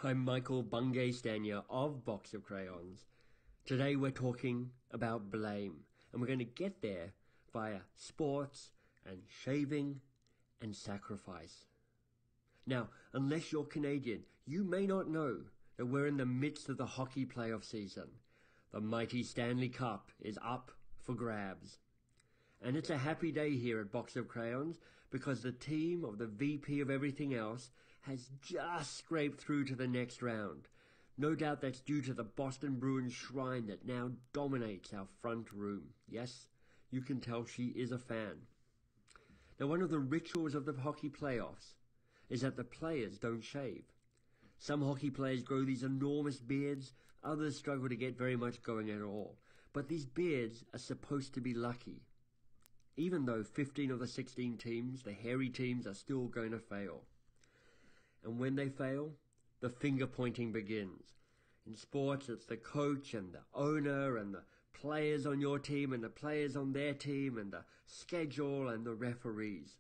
I'm Michael Bungay Stanier of Box of Crayons. Today we're talking about blame, and we're going to get there via sports and shaving and sacrifice. Now, unless you're Canadian, you may not know that we're in the midst of the hockey playoff season. The mighty Stanley Cup is up for grabs. And it's a happy day here at Box of Crayons because the team of the VP of everything else has just scraped through to the next round. No doubt that's due to the Boston Bruins shrine that now dominates our front room. Yes, you can tell she is a fan. Now, one of the rituals of the hockey playoffs is that the players don't shave. Some hockey players grow these enormous beards, others struggle to get very much going at all. But these beards are supposed to be lucky. Even though 15 of the 16 teams, the hairy teams, are still going to fail. And when they fail, the finger-pointing begins. In sports, it's the coach and the owner and the players on your team and the players on their team and the schedule and the referees.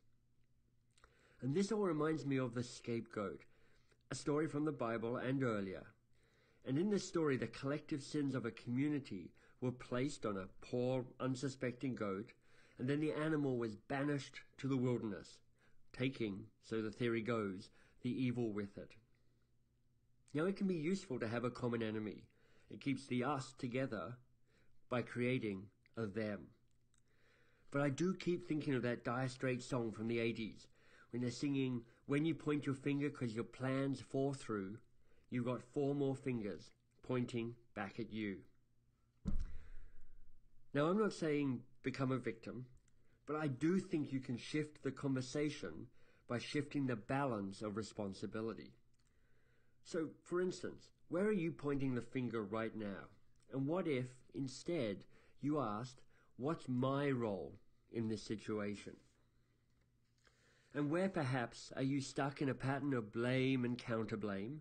And this all reminds me of the Scapegoat, a story from the Bible and earlier. And in this story, the collective sins of a community were placed on a poor, unsuspecting goat, and then the animal was banished to the wilderness, taking, so the theory goes, the evil with it. Now, it can be useful to have a common enemy. It keeps the us together by creating a them. But I do keep thinking of that Dire Straits song from the 80s, when they're singing, when you point your finger 'cause your plans fall through, you've got 4 more fingers pointing back at you. Now, I'm not saying become a victim, but I do think you can shift the conversation by shifting the balance of responsibility. So, for instance, where are you pointing the finger right now? And what if, instead, you asked, what's my role in this situation? And where, perhaps, are you stuck in a pattern of blame and counter-blame?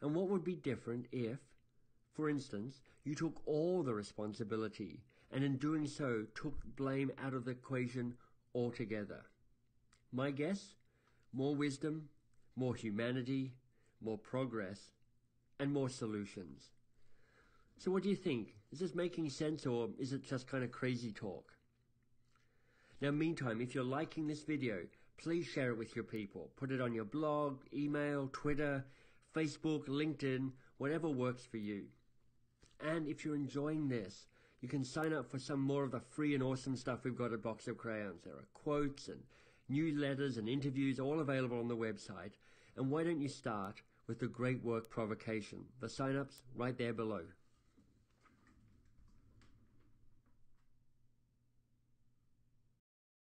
And what would be different if, for instance, you took all the responsibility and in doing so took blame out of the equation altogether? My guess? More wisdom, more humanity, more progress, and more solutions. So what do you think? Is this making sense, or is it just kind of crazy talk? Now, meantime, if you're liking this video, please share it with your people. Put it on your blog, email, Twitter, Facebook, LinkedIn, whatever works for you. And if you're enjoying this, you can sign up for some more of the free and awesome stuff we've got at Box of Crayons. There are quotes and newsletters and interviews all available on the website. And why don't you start with the Great Work Provocation? The sign-up's right there below.